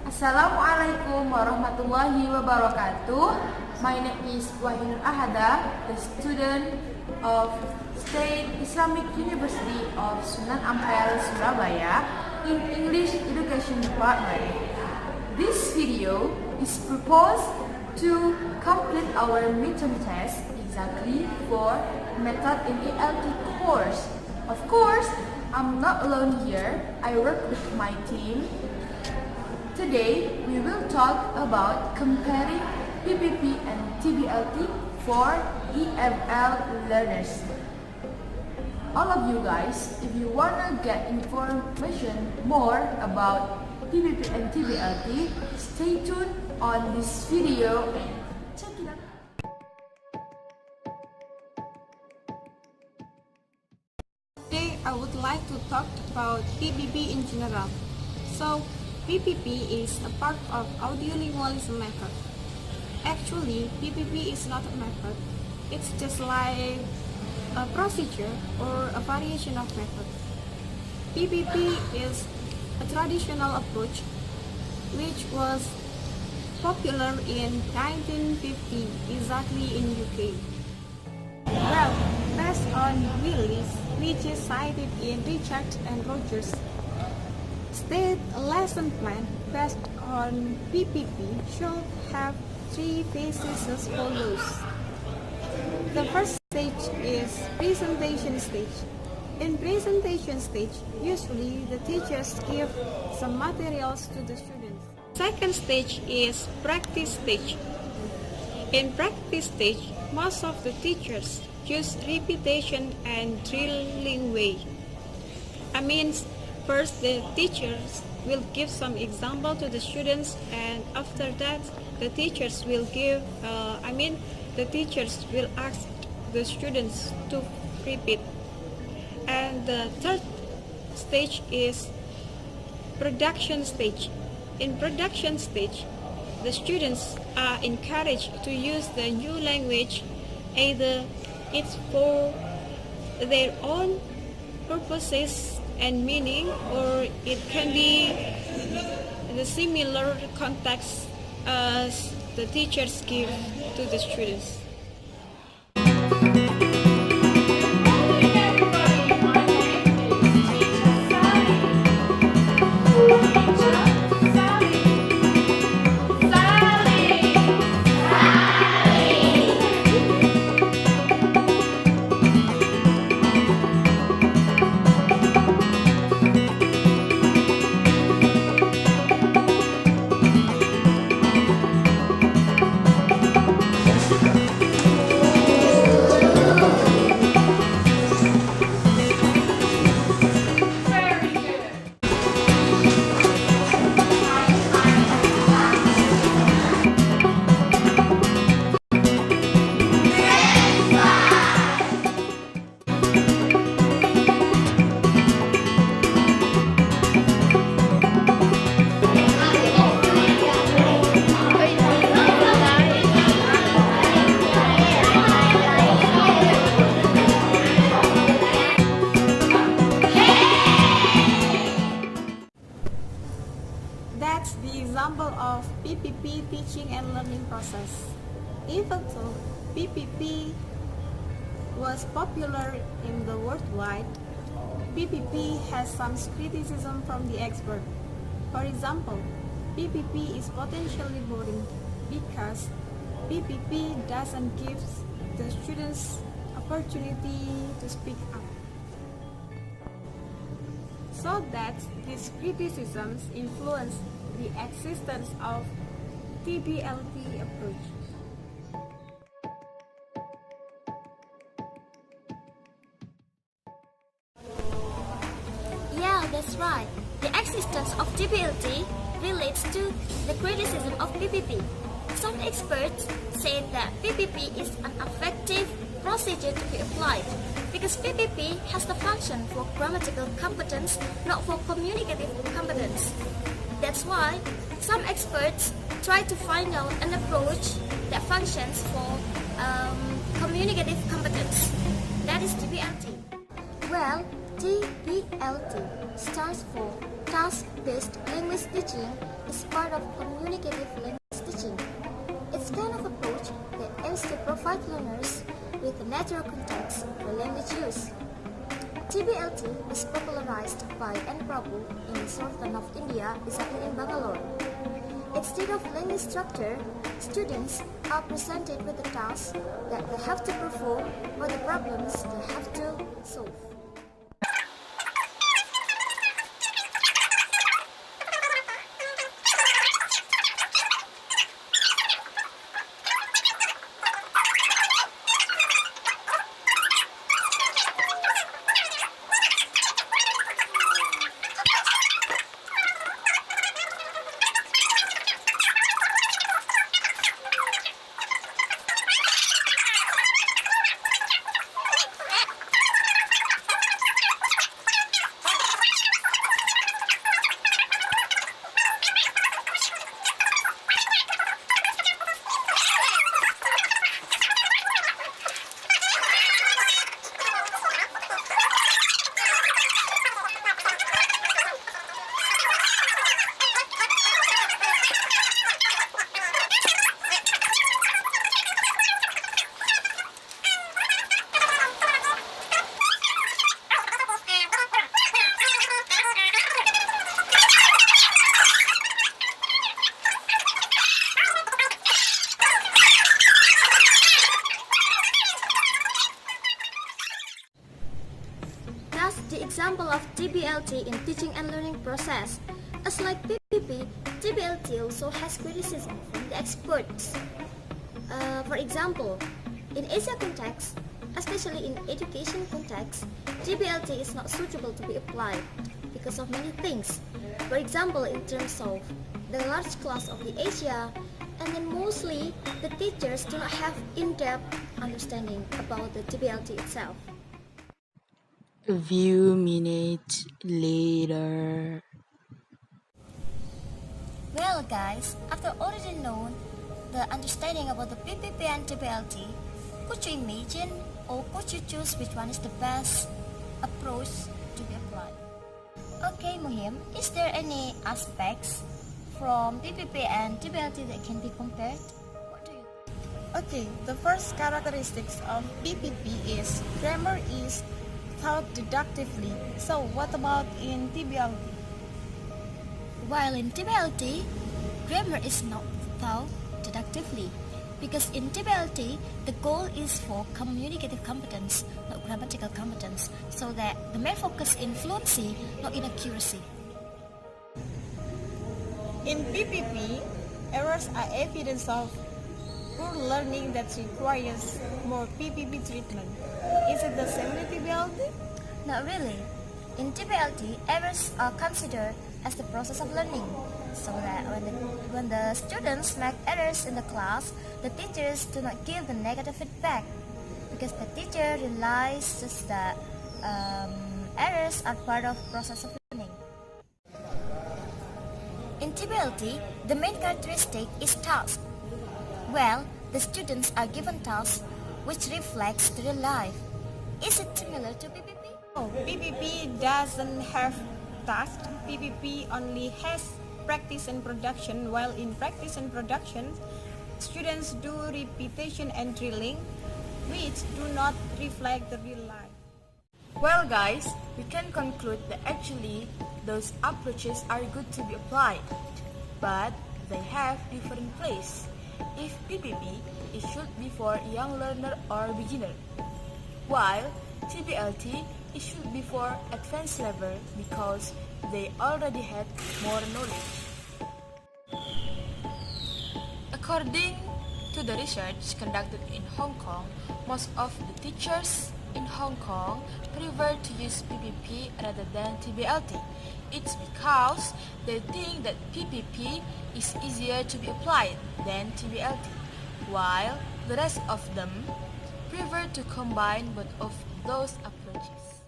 Assalamualaikum warahmatullahi wabarakatuh. My name is Wahinur Ahada, the student of State Islamic University of Sunan Ampel, Surabaya in English Education Department. This video is proposed to complete our midterm test exactly for Method in ELT course. Of course, I'm not alone here. I work with my team. Today, we will talk about comparing PPP and TBLT for EFL learners. All of you guys, if you wanna get information more about PPP and TBLT, stay tuned on this video and check it out. Today, I would like to talk about PPP in general. So, PPP is a part of audiolingualism method. Actually, PPP is not a method. It's just like a procedure or a variation of method. PPP is a traditional approach which was popular in 1950, exactly in UK. Well, based on Willis, which is cited in Richard and Rogers' state lesson plan based on PPP should have three phases as follows. The first stage is presentation stage. In presentation stage, usually the teachers give some materials to the students. Second stage is practice stage. In practice stage, most of the teachers use repetition and drilling way. First, the teachers will give some example to the students, and after that, the teachers will ask the students to repeat. And the third stage is production stage. In production stage, the students are encouraged to use the new language, either it's for their own purposes and meaning, or it can be the similar context as the teachers give to the students. That's the example of PPP teaching and learning process. Even though PPP was popular in the worldwide, PPP has some criticism from the expert. For example, PPP is potentially boring because PPP doesn't give the students opportunity to speak up. So that these criticisms influence the existence of TBLT approach. Yeah, that's right. The existence of TBLT relates to the criticism of PPP. Some experts say that PPP is an effective procedure to be applied because PPP has the function for grammatical competence, not for communicative competence. That's why some experts try to find out an approach that functions for communicative competence. That is TBLT. Well, TBLT stands for Task-Based Language Teaching, is part of communicative language teaching. It's kind of approach that aims to provide learners with a natural context for language use. TBLT was popularized by N. Prabhu in the southern of India, exactly in Bangalore. Instead of language structure, students are presented with a task that they have to perform or the problems they have to solve. Thus, the example of TBLT in teaching and learning process. As like PPP, TBLT also has criticism from the experts. For example, in Asia context, especially in education context, TBLT is not suitable to be applied because of many things. For example, in terms of the large class of the Asia, and then mostly the teachers do not have in-depth understanding about the TBLT itself. A few minutes later. Well guys, after already known the understanding about the PPP and TBLT, could you imagine or could you choose which one is the best approach to be applied? Okay Muhim, is there any aspects from PPP and TBLT that can be compared? What do you think? Okay, the first characteristics of PPP is grammar is taught deductively. So what about in TBLT? While in TBLT, grammar is not taught deductively because in TBLT, the goal is for communicative competence, not grammatical competence, so that the main focus in fluency, not in accuracy. In PPP, errors are evidence of poor learning that requires more PPP treatment. Is it the same with TBLT? Not really. In TBLT, errors are considered as the process of learning, so that when the students make errors in the class, the teachers do not give the negative feedback because the teacher realizes that errors are part of process of learning. In TBLT, the main characteristic is task. Well, the students are given tasks which reflects to real life. Is it similar to PPP? No, PPP doesn't have task. PPP only has practice and production, while in practice and production, students do repetition and drilling, which do not reflect the real life. Well guys, we can conclude that actually those approaches are good to be applied, but they have different place. If PPP, it should be for young learner or beginner, while TBLT, it should be for advanced level because they already had more knowledge. According to the research conducted in Hong Kong, most of the teachers in Hong Kong prefer to use PPP rather than TBLT. It's because they think that PPP is easier to be applied than TBLT, while the rest of them prefer to combine both of those approaches.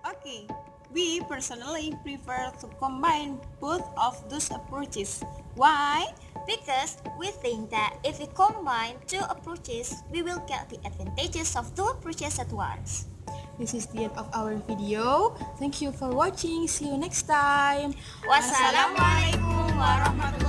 Okay, we personally prefer to combine both of those approaches. Why? Because we think that if we combine two approaches, we will get the advantages of two approaches at once. This is the end of our video. Thank you for watching. See you next time. Wassalamualaikum warahmatullahi